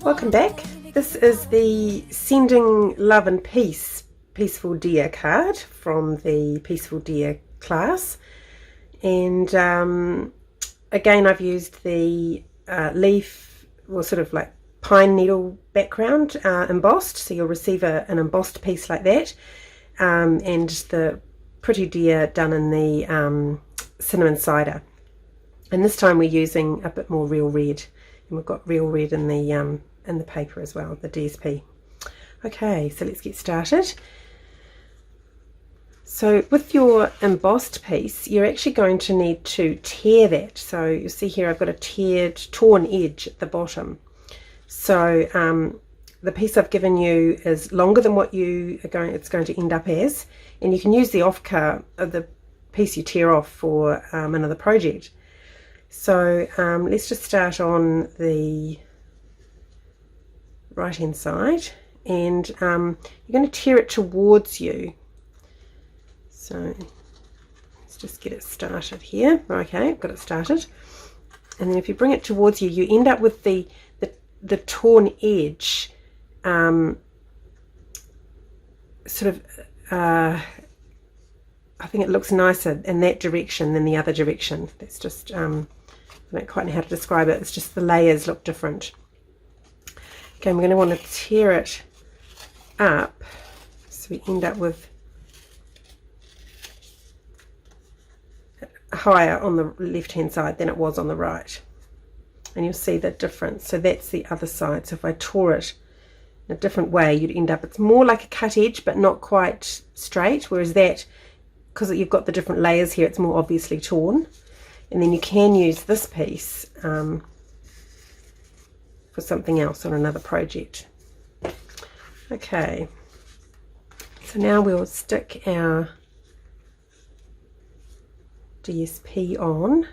Welcome back. This is the Sending Love and Peace Peaceful Deer card from the Peaceful Deer class. And again, I've used the leaf, or sort of like pine needle background embossed. So you'll receive an embossed piece like that. And the pretty deer done in the cinnamon cider. And this time we're using a bit more real red. And we've got real red in the paper as well, the DSP. Okay, so let's get started. So with your embossed piece, you're actually going to need to tear that. So you see here I've got a torn edge at the bottom. So the piece I've given you is longer than what it's going to end up as, and you can use the offcut of the piece you tear off for another project. So let's just start on the right hand side, and you're going to tear it towards you. So let's just get it started here. Okay, got it started. And then if you bring it towards you, you end up with the torn edge sort of I think it looks nicer in that direction than the other direction. That's just I don't quite know how to describe it. It's just the layers look different. Okay, we're going to want to tear it up so we end up with higher on the left hand side than it was on the right, and you'll see the difference. So that's the other side. So if I tore it in a different way, you'd end up, it's more like a cut edge but not quite straight, whereas that, because you've got the different layers here, it's more obviously torn. And then you can use this piece for something else on another project. Okay, so now we'll stick our DSP on.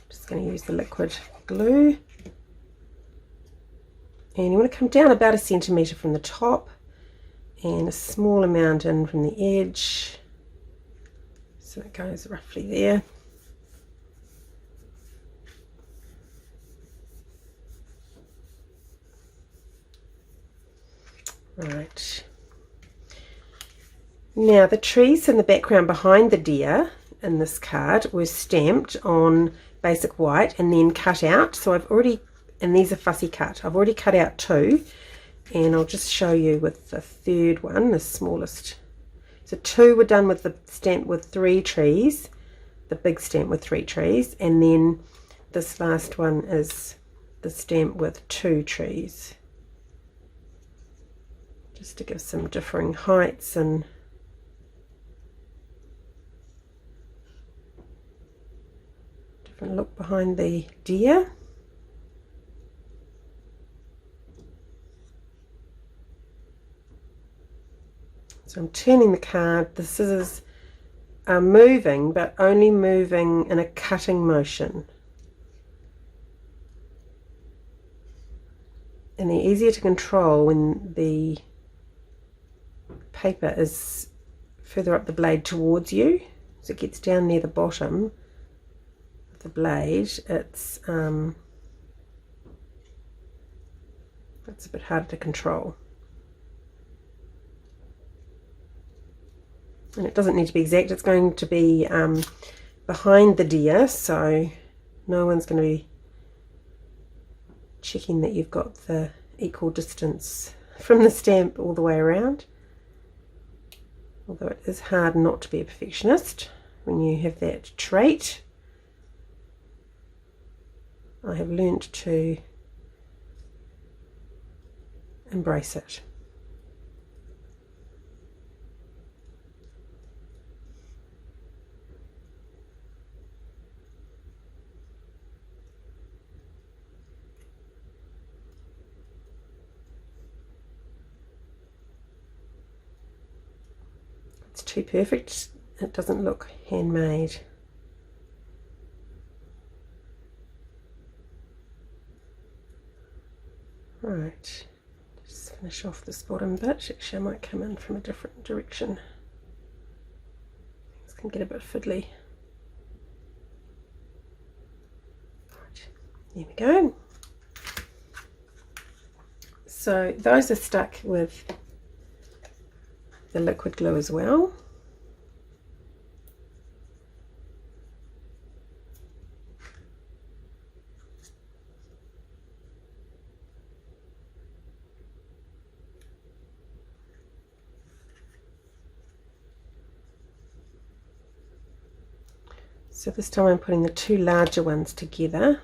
Just going to use the liquid glue, and you want to come down about 1 centimetre from the top and a small amount in from the edge, so it goes roughly there. Right, now the trees in the background behind the deer in this card were stamped on basic white and then cut out. So I've already, and these are fussy cut, I've already cut out 2, and I'll just show you with the third one, the smallest. So 2 were done with the stamp with 3 trees, the big stamp with 3 trees, and then this last one is the stamp with 2 trees, just to give some differing heights and different look behind the deer. So I'm turning the card. The scissors are moving, but only moving in a cutting motion. And they're easier to control when the paper is further up the blade towards you. As it gets down near the bottom of the blade, it's a bit harder to control. And it doesn't need to be exact, it's going to be behind the deer, so no one's going to be checking that you've got the equal distance from the stamp all the way around. Although it is hard not to be a perfectionist when you have that trait. I have learnt to embrace it. It's too perfect, it doesn't look handmade. Right, just finish off this bottom bit. Actually, I might come in from a different direction. Things can get a bit fiddly. There we go. So those are stuck with the liquid glue as well. So this time I'm putting the two larger ones together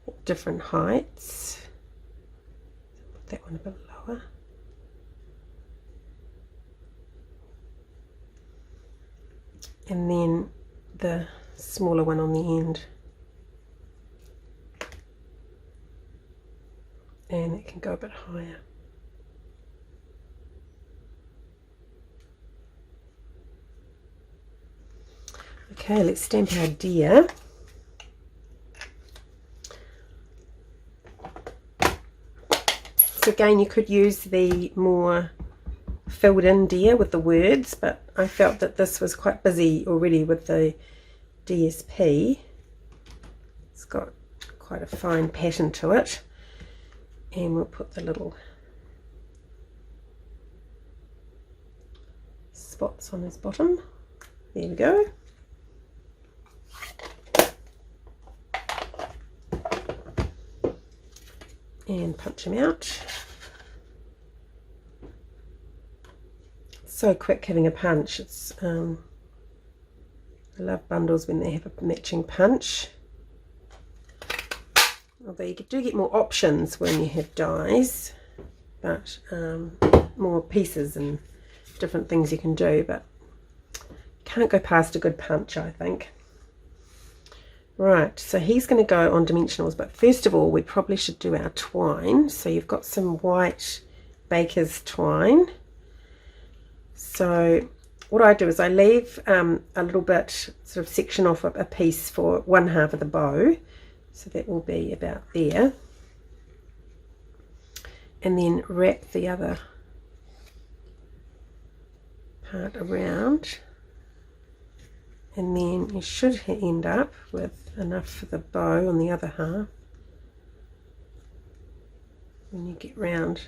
at different heights. Put that one a bit lower. And then the smaller one on the end. And it can go a bit higher. Okay, let's stamp our deer. So again, you could use the more filled in deer with the words, but I felt that this was quite busy already with the DSP. It's got quite a fine pattern to it. And we'll put the little spots on his bottom. There we go. And punch him out. So quick having a punch. It's I love bundles when they have a matching punch. Although you do get more options when you have dies, but more pieces and different things you can do, but can't go past a good punch, I think. Right, so he's going to go on dimensionals, but first of all we probably should do our twine. So you've got some white baker's twine. So what I do is I leave a little bit, sort of section off a piece for one half of the bow. So that will be about there. And then wrap the other part around. And then you should end up with enough for the bow on the other half when you get round.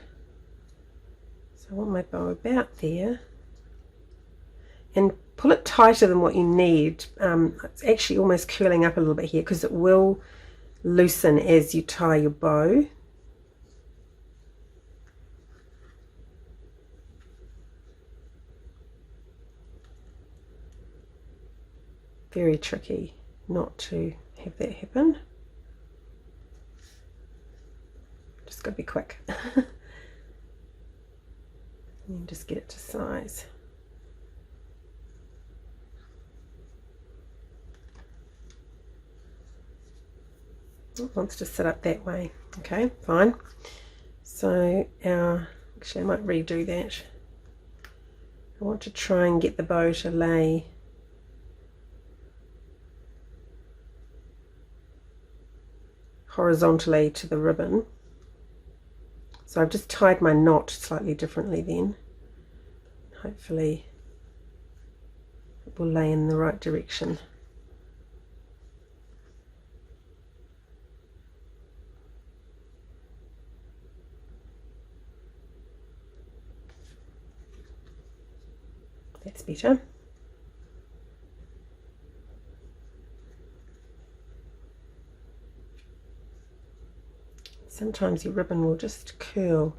So I want my bow about there. And pull it tighter than what you need. It's actually almost curling up a little bit here because it will loosen as you tie your bow. Very tricky not to have that happen. Just got to be quick. And just get it to size. It wants to sit up that way. Okay, fine. So actually I might redo that. I want to try and get the bow to lay horizontally to the ribbon. So I've just tied my knot slightly differently then. Hopefully it will lay in the right direction. That's better. Sometimes your ribbon will just curl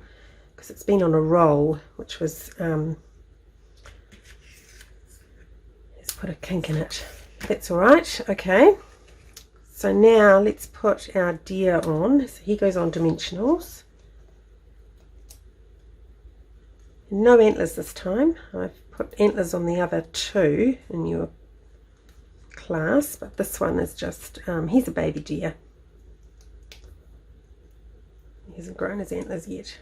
because it's been on a roll, which was let's put a kink in it. That's all right. Okay, so now let's put our deer on. So he goes on dimensionals. No antlers this time. I've put antlers on the other two in your class, but this one is just he's a baby deer. He hasn't grown his antlers yet.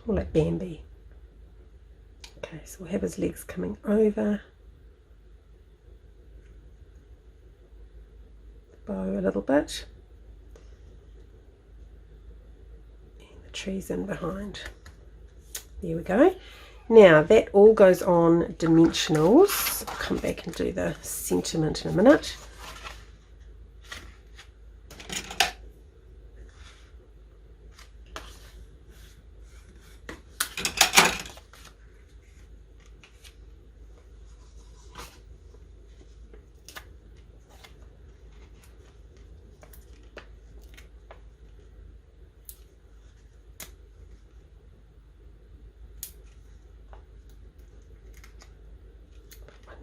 Or like Bambi. Okay, so we'll have his legs coming over the bow a little bit. And the trees in behind. There we go. Now that all goes on dimensionals. I'll come back and do the sentiment in a minute.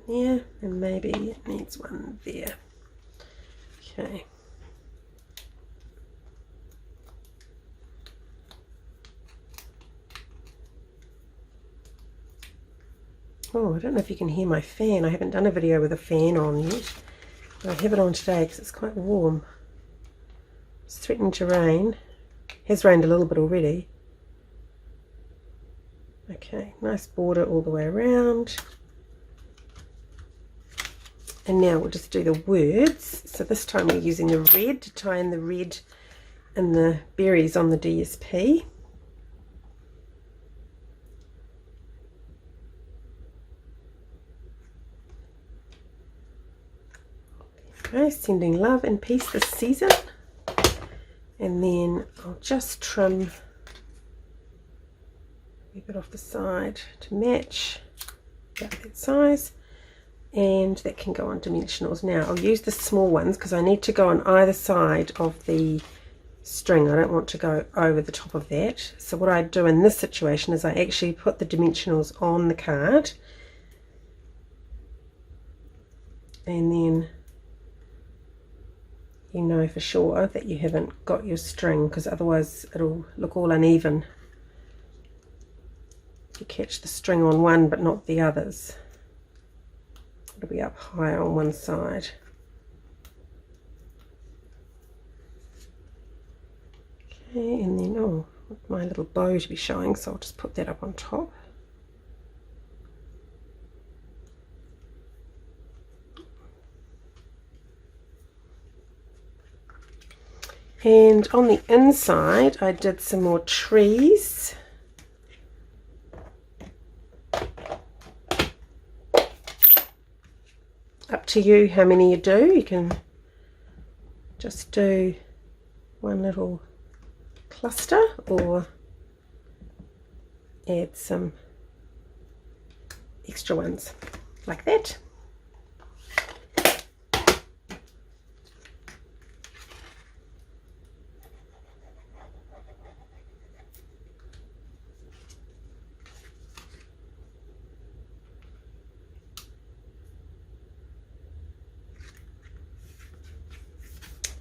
There, and maybe it needs one there. Okay. Oh, I don't know if you can hear my fan. I haven't done a video with a fan on yet. But I have it on today because it's quite warm. It's threatening to rain. Has rained a little bit already. Okay, nice border all the way around. And now we'll just do the words. So this time we're using the red to tie in the red and the berries on the DSP. Okay, sending love and peace this season. And then I'll just trim a bit off the side to match about that size. And that can go on dimensionals. Now I'll use the small ones because I need to go on either side of the string. I don't want to go over the top of that. So what I do in this situation is I actually put the dimensionals on the card, and then you know for sure that you haven't got your string, because otherwise it'll look all uneven. You catch the string on one but not the others. It'll be up higher on one side. Okay, and then, oh, I want my little bow to be showing, so I'll just put that up on top. And on the inside, I did some more trees. Up to you how many you do. You can just do one little cluster or add some extra ones like that.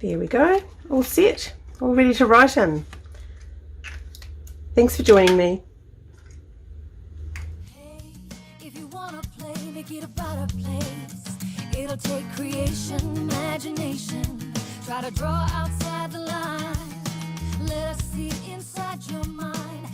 There we go, all set, all ready to write in. Thanks for joining me. Hey, if you wanna play, make it about a place. It'll take creation, imagination. Try to draw outside the line. Let us see inside your mind.